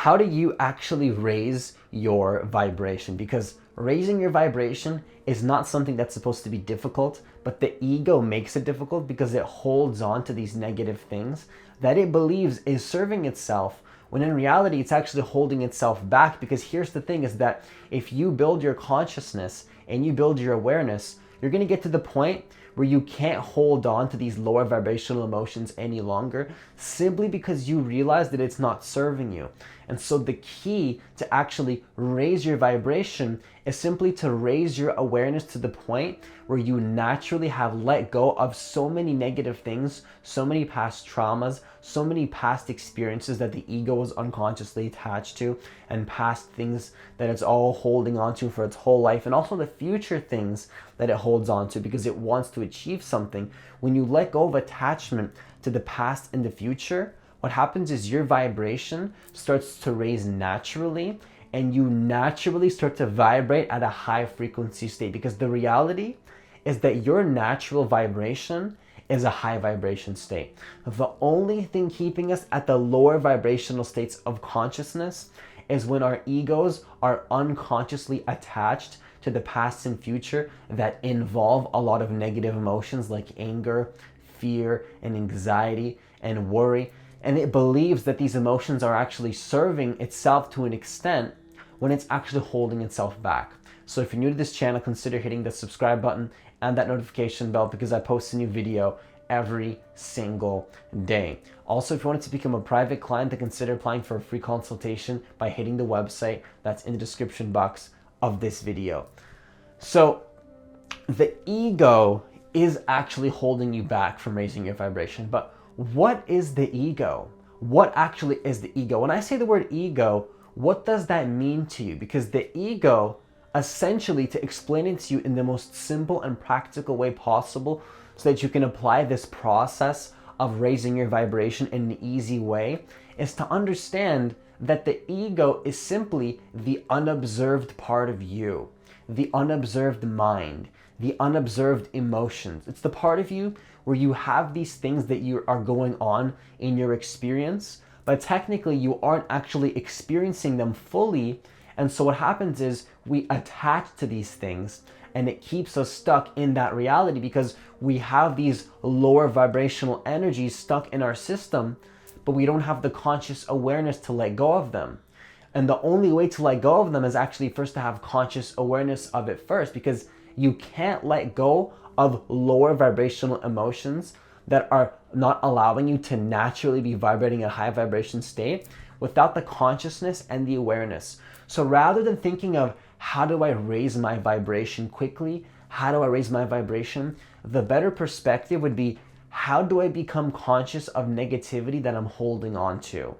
how do you actually raise your vibration? Because raising your vibration is not something that's supposed to be difficult, but the ego makes it difficult because it holds on to these negative things that it believes is serving itself, when in reality it's actually holding itself back. Because here's the thing, is that if you build your consciousness and you build your awareness, you're going to get to the point where you can't hold on to these lower vibrational emotions any longer, simply because you realize that it's not serving you. And so the key to actually raise your vibration is simply to raise your awareness to the point where you naturally have let go of so many negative things, so many past traumas, so many past experiences that the ego was unconsciously attached to, and past things that it's all holding on to for its whole life, and also the future things that it holds on to because it wants to achieve something. When you let go of attachment to the past and the future, what happens is your vibration starts to raise naturally, and you naturally start to vibrate at a high frequency state, because the reality is that your natural vibration is a high vibration state. The only thing keeping us at the lower vibrational states of consciousness is when our egos are unconsciously attached to the past and future that involve a lot of negative emotions like anger, fear, and anxiety and worry. And it believes that these emotions are actually serving itself to an extent when it's actually holding itself back. So if you're new to this channel, consider hitting the subscribe button and that notification bell, because I post a new video every single day. Also, if you wanted to become a private client, then consider applying for a free consultation by hitting the website that's in the description box of this video. So the ego is actually holding you back from raising your vibration. But what is the ego? What actually is the ego? When I say the word ego, what does that mean to you? Because the ego, essentially, to explain it to you in the most simple and practical way possible so that you can apply this process of raising your vibration in an easy way, is to understand that the ego is simply the unobserved part of you, the unobserved mind, the unobserved emotions. It's the part of you where you have these things that you are going on in your experience, but technically you aren't actually experiencing them fully. And so what happens is we attach to these things, and it keeps us stuck in that reality because we have these lower vibrational energies stuck in our system, but we don't have the conscious awareness to let go of them. And the only way to let go of them is actually first to have conscious awareness of it first, because you can't let go of lower vibrational emotions that are not allowing you to naturally be vibrating a high vibration state without the consciousness and the awareness. So rather than thinking of how do I raise my vibration quickly, how do I raise my vibration, the better perspective would be, how do I become conscious of negativity that I'm holding on to?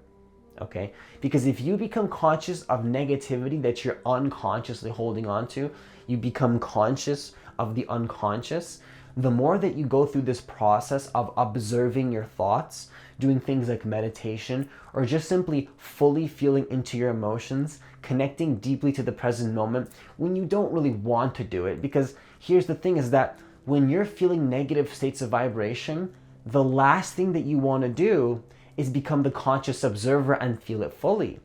Okay? Because if you become conscious of negativity that you're unconsciously holding on to, you become conscious of the unconscious. The more that you go through this process of observing your thoughts, doing things like meditation, or just simply fully feeling into your emotions, connecting deeply to the present moment when you don't really want to do it. Because here's the thing, is that when you're feeling negative states of vibration, the last thing that you want to do is become the conscious observer and feel it fully.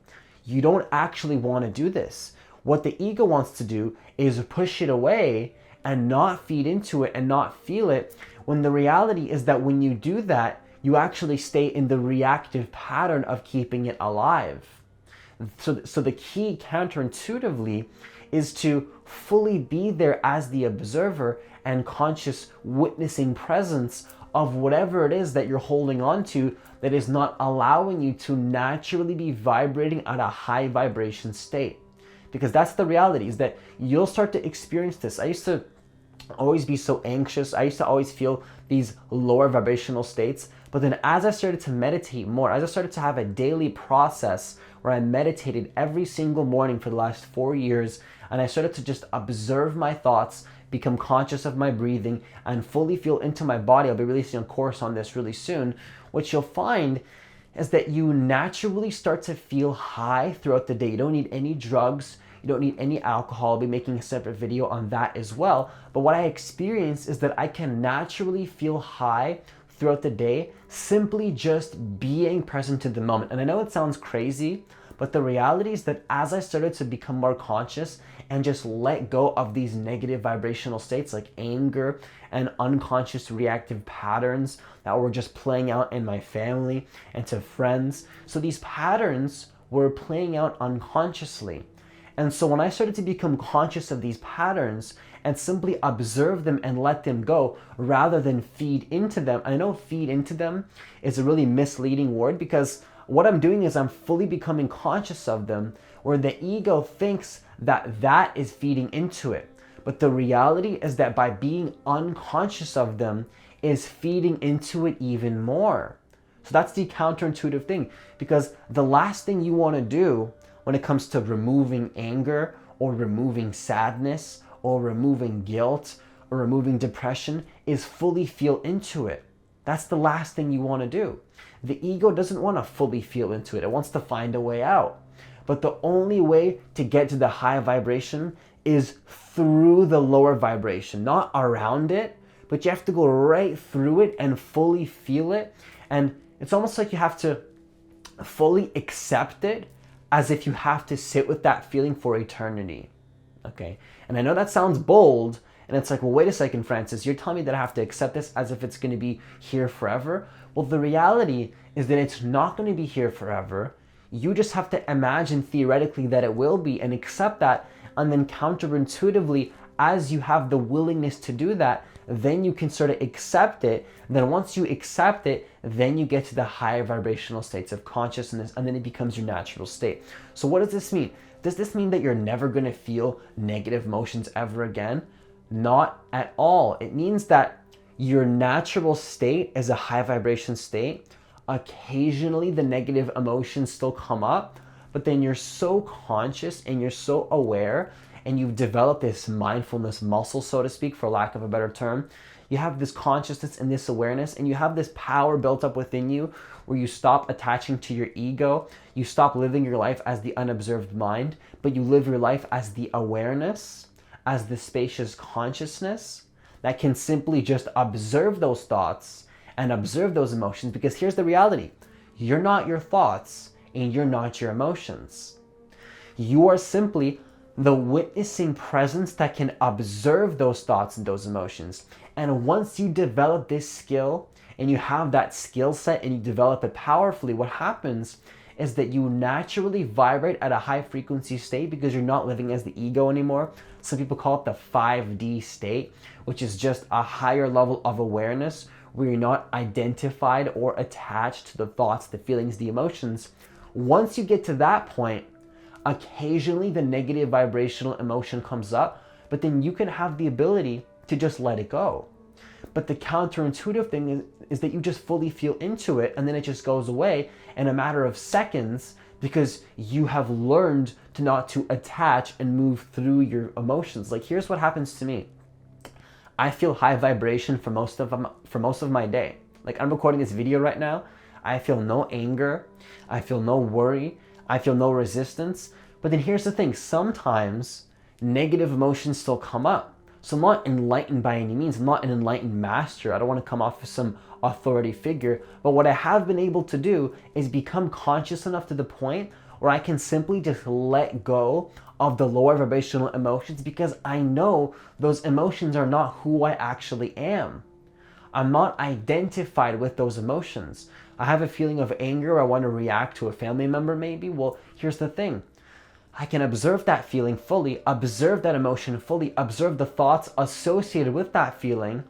You don't actually want to do this. What the ego wants to do is push it away and not feed into it and not feel it, when the reality is that when you do that, you actually stay in the reactive pattern of keeping it alive. So the key, counterintuitively, is to fully be there as the observer and conscious witnessing presence of whatever it is that you're holding on to that is not allowing you to naturally be vibrating at a high vibration state. Because that's the reality, is that you'll start to experience this. I used to always be so anxious. I used to always feel these lower vibrational states. But then as I started to meditate more, as I started to have a daily process where I meditated every single morning for the last 4 years, and I started to just observe my thoughts, become conscious of my breathing, and fully feel into my body. I'll be releasing a course on this really soon. What you'll find is that you naturally start to feel high throughout the day. You don't need any drugs. You don't need any alcohol. I'll be making a separate video on that as well. But what I experience is that I can naturally feel high throughout the day, simply just being present to the moment. And I know it sounds crazy, But the reality is that as I started to become more conscious and just let go of these negative vibrational states like anger and unconscious reactive patterns that were just playing out in my family and to friends. So these patterns were playing out unconsciously. And so when I started to become conscious of these patterns and simply observe them and let them go rather than feed into them, I know feed into them is a really misleading word, because what I'm doing is I'm fully becoming conscious of them, where the ego thinks that that is feeding into it. But the reality is that by being unconscious of them is feeding into it even more. So that's the counterintuitive thing, because the last thing you want to do when it comes to removing anger or removing sadness or removing guilt or removing depression is fully feel into it. That's the last thing you want to do. The ego doesn't want to fully feel into it. It wants to find a way out. But the only way to get to the high vibration is through the lower vibration, not around it, but you have to go right through it and fully feel it. And it's almost like you have to fully accept it, as if you have to sit with that feeling for eternity. Okay? And I know that sounds bold, and it's like, well, wait a second, Francis, you're telling me that I have to accept this as if it's going to be here forever? Well, the reality is that it's not going to be here forever. You just have to imagine theoretically that it will be and accept that, and then counterintuitively, as you have the willingness to do that, then you can sort of accept it. Then once you accept it, then you get to the higher vibrational states of consciousness, and then it becomes your natural state. So what does this mean? Does this mean that you're never going to feel negative emotions ever again? Not at all. It means that your natural state is a high vibration state. Occasionally the negative emotions still come up, but then you're so conscious and you're so aware, and you've developed this mindfulness muscle, so to speak, for lack of a better term. You have this consciousness and this awareness, and you have this power built up within you where you stop attaching to your ego. You stop living your life as the unobserved mind, but you live your life as the awareness, as the spacious consciousness that can simply just observe those thoughts and observe those emotions. Because here's the reality: you're not your thoughts and you're not your emotions. You are simply the witnessing presence that can observe those thoughts and those emotions. And once you develop this skill and you have that skill set and you develop it powerfully, what happens is that you naturally vibrate at a high frequency state, because you're not living as the ego anymore. Some people call it the 5D state, which is just a higher level of awareness where you're not identified or attached to the thoughts, the feelings, the emotions. Once you get to that point, occasionally the negative vibrational emotion comes up, but then you can have the ability to just let it go. But the counterintuitive thing is that you just fully feel into it, and then it just goes away in a matter of seconds, because you have learned to not to attach and move through your emotions. Like, here's what happens to me. I feel high vibration for most of my day. Like, I'm recording this video right now. I feel no anger. I feel no worry. I feel no resistance. But then here's the thing. Sometimes negative emotions still come up. So I'm not enlightened by any means. I'm not an enlightened master. I don't want to come off as some authority figure. But what I have been able to do is become conscious enough to the point where I can simply just let go of the lower vibrational emotions, because I know those emotions are not who I actually am. I'm not identified with those emotions. I have a feeling of anger. I want to react to a family member maybe. Well, here's the thing. I can observe that feeling fully, observe that emotion fully, observe the thoughts associated with that feeling,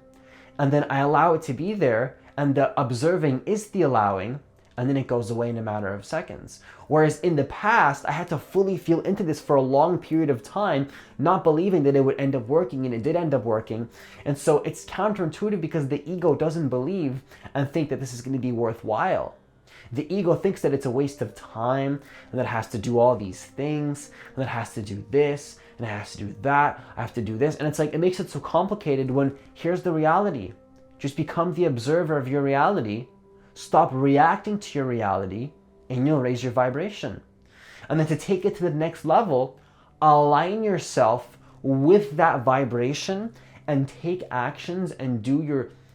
and then I allow it to be there, and the observing is the allowing, and then it goes away in a matter of seconds. Whereas in the past, I had to fully feel into this for a long period of time, not believing that it would end up working, and it did end up working. And so it's counterintuitive, because the ego doesn't believe and think that this is going to be worthwhile. The ego thinks that it's a waste of time, and that it has to do all these things, and that it has to do this, and it has to do that, I have to do this. And it's like, it makes it so complicated when here's the reality. Just become the observer of your reality. Stop reacting to your reality, and you'll raise your vibration. And then to take it to the next level, align yourself with that vibration and take actions and do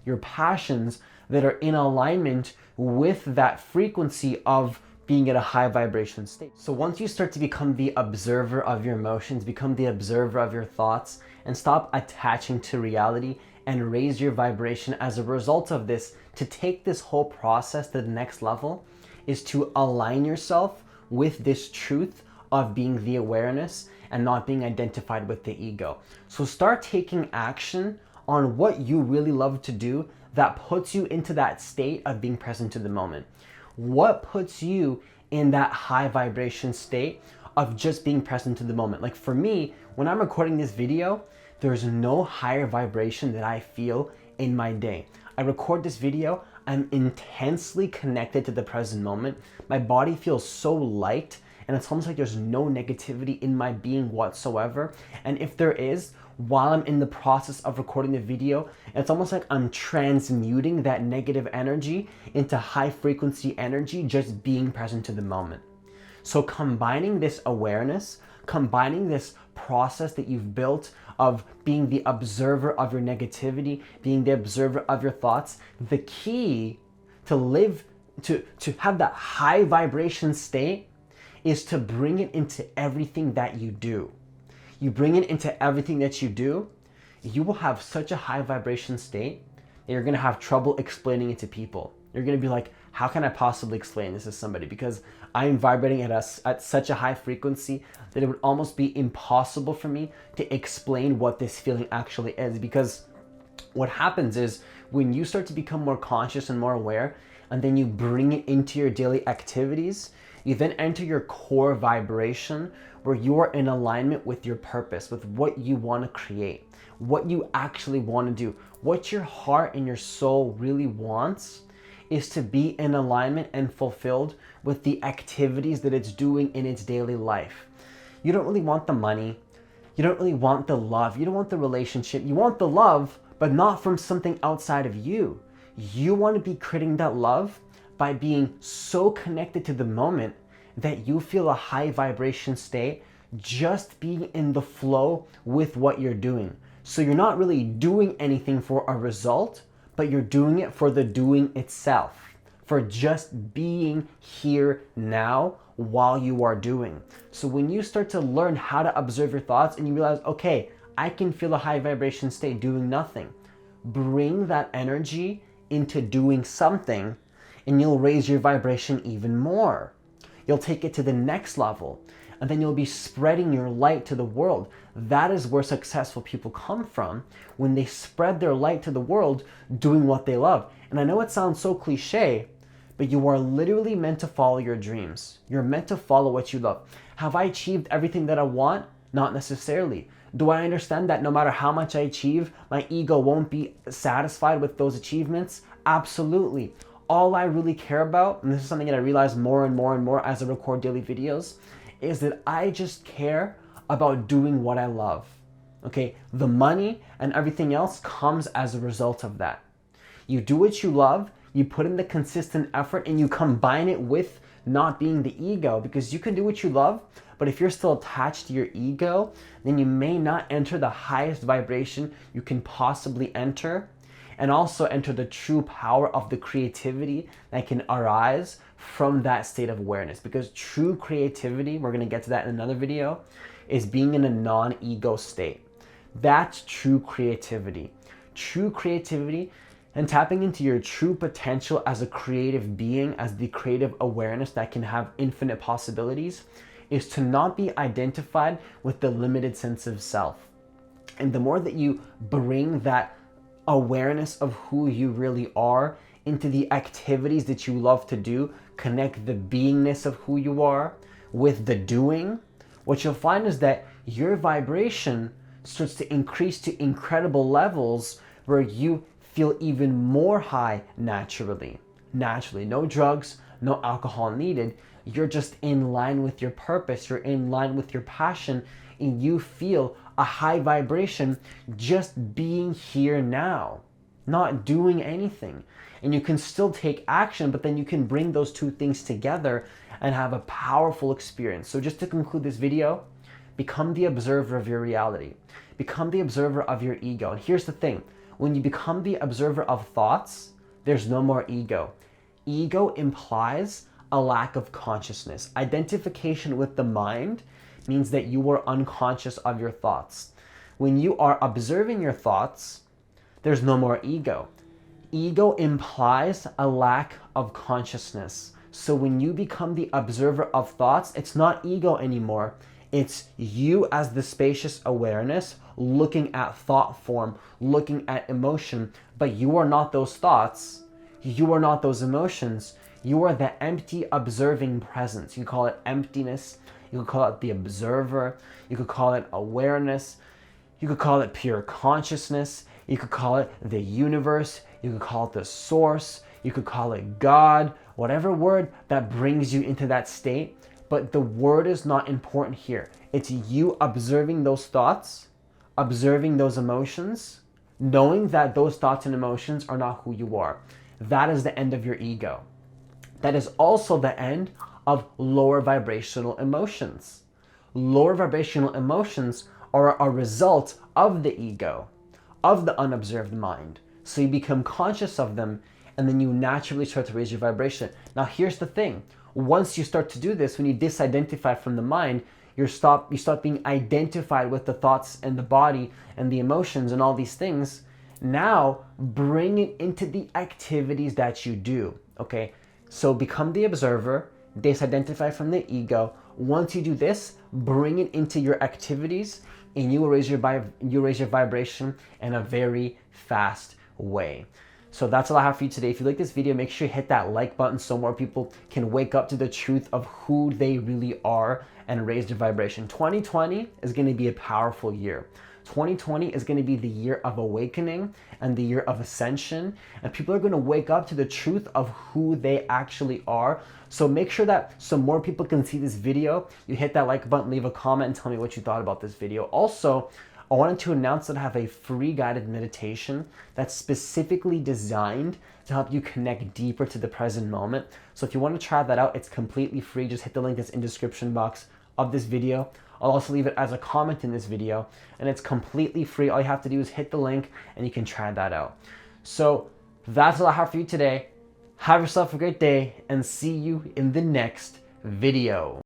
your passions that are in alignment with that frequency of being in a high vibration state. So once you start to become the observer of your emotions, become the observer of your thoughts, and stop attaching to reality and raise your vibration as a result of this, to take this whole process to the next level is to align yourself with this truth of being the awareness and not being identified with the ego. So start taking action on what you really love to do that puts you into that state of being present to the moment. What puts you in that high vibration state of just being present to the moment? Like for me, when I'm recording this video, there's no higher vibration that I feel in my day. I record this video, I'm intensely connected to the present moment. My body feels so light, and it's almost like there's no negativity in my being whatsoever. And if there is, while I'm in the process of recording the video, it's almost like I'm transmuting that negative energy into high frequency energy, just being present to the moment. So combining this awareness, combining this process that you've built of being the observer of your negativity, being the observer of your thoughts, the key to live, to have that high vibration state is to bring it into everything that you do. You bring it into everything that you do, you will have such a high vibration state that you're gonna have trouble explaining it to people. You're gonna be like, how can I possibly explain this to somebody? Because I'm vibrating at such a high frequency that it would almost be impossible for me to explain what this feeling actually is. Because what happens is when you start to become more conscious and more aware, and then you bring it into your daily activities, you then enter your core vibration where you are in alignment with your purpose, with what you want to create, what you actually want to do, what your heart and your soul really wants is to be in alignment and fulfilled with the activities that it's doing in its daily life. You don't really want the money. You don't really want the love. You don't want the relationship. You want the love, but not from something outside of you. You want to be creating that love by being so connected to the moment that you feel a high vibration state, just being in the flow with what you're doing. So you're not really doing anything for a result, but you're doing it for the doing itself, for just being here now while you are doing. So when you start to learn how to observe your thoughts and you realize, okay, I can feel a high vibration state doing nothing, bring that energy into doing something and you'll raise your vibration even more. You'll take it to the next level, and then you'll be spreading your light to the world. That is where successful people come from, when they spread their light to the world doing what they love. And I know it sounds so cliche, but you are literally meant to follow your dreams. You're meant to follow what you love. Have I achieved everything that I want? Not necessarily. Do I understand that no matter how much I achieve, my ego won't be satisfied with those achievements? Absolutely. All I really care about, and this is something that I realize more and more and more as I record daily videos, is that I just care about doing what I love. Okay, the money and everything else comes as a result of that. You do what you love, you put in the consistent effort, and you combine it with not being the ego, because you can do what you love, but if you're still attached to your ego, then you may not enter the highest vibration you can possibly enter, and also enter the true power of the creativity that can arise from that state of awareness. Because true creativity, we're gonna get to that in another video, is being in a non-ego state. That's true creativity. True creativity and tapping into your true potential as a creative being, as the creative awareness that can have infinite possibilities, is to not be identified with the limited sense of self. And the more that you bring that awareness of who you really are into the activities that you love to do, connect the beingness of who you are with the doing, what you'll find is that your vibration starts to increase to incredible levels where you feel even more high naturally. Naturally, no drugs, no alcohol needed. You're just in line with your purpose, you're in line with your passion, and you feel a high vibration just being here now, not doing anything. And you can still take action, but then you can bring those two things together and have a powerful experience. So just to conclude this video, become the observer of your reality. Become the observer of your ego. And here's the thing, when you become the observer of thoughts, there's no more ego. Ego implies a lack of consciousness. Identification with the mind means that you are unconscious of your thoughts. When you are observing your thoughts, there's no more ego. Ego implies a lack of consciousness. So when you become the observer of thoughts, it's not ego anymore. It's you as the spacious awareness looking at thought form, looking at emotion, but you are not those thoughts. You are not those emotions. You are the empty observing presence. You call it emptiness. You could call it the observer. You could call it awareness. You could call it pure consciousness. You could call it the universe. You could call it the source. You could call it God, whatever word that brings you into that state. But the word is not important here. It's you observing those thoughts, observing those emotions, knowing that those thoughts and emotions are not who you are. That is the end of your ego. That is also the end of lower vibrational emotions. Lower vibrational emotions are a result of the ego, of the unobserved mind. So you become conscious of them, and then you naturally start to raise your vibration. Now here's the thing. Once you start to do this, when you disidentify from the mind, you stop being identified with the thoughts and the body and the emotions and all these things. Now bring it into the activities that you do, okay? So become the observer, disidentify from the ego. Once you do this, bring it into your activities, and you will raise your vibration in a very fast way. So that's all I have for you today. If you like this video, make sure you hit that like button so more people can wake up to the truth of who they really are and raise their vibration. 2020 is going to be a powerful year. 2020 is going to be the year of awakening and the year of ascension, and people are going to wake up to the truth of who they actually are. So make sure that so more people can see this video, you hit that like button, leave a comment, and tell me what you thought about this video. Also, I wanted to announce that I have a free guided meditation that's specifically designed to help you connect deeper to the present moment. So if you want to try that out, it's completely free. Just hit the link that's in the description box of this video. I'll also leave it as a comment in this video, and it's completely free. All you have to do is hit the link and you can try that out. So that's all I have for you today. Have yourself a great day, and see you in the next video.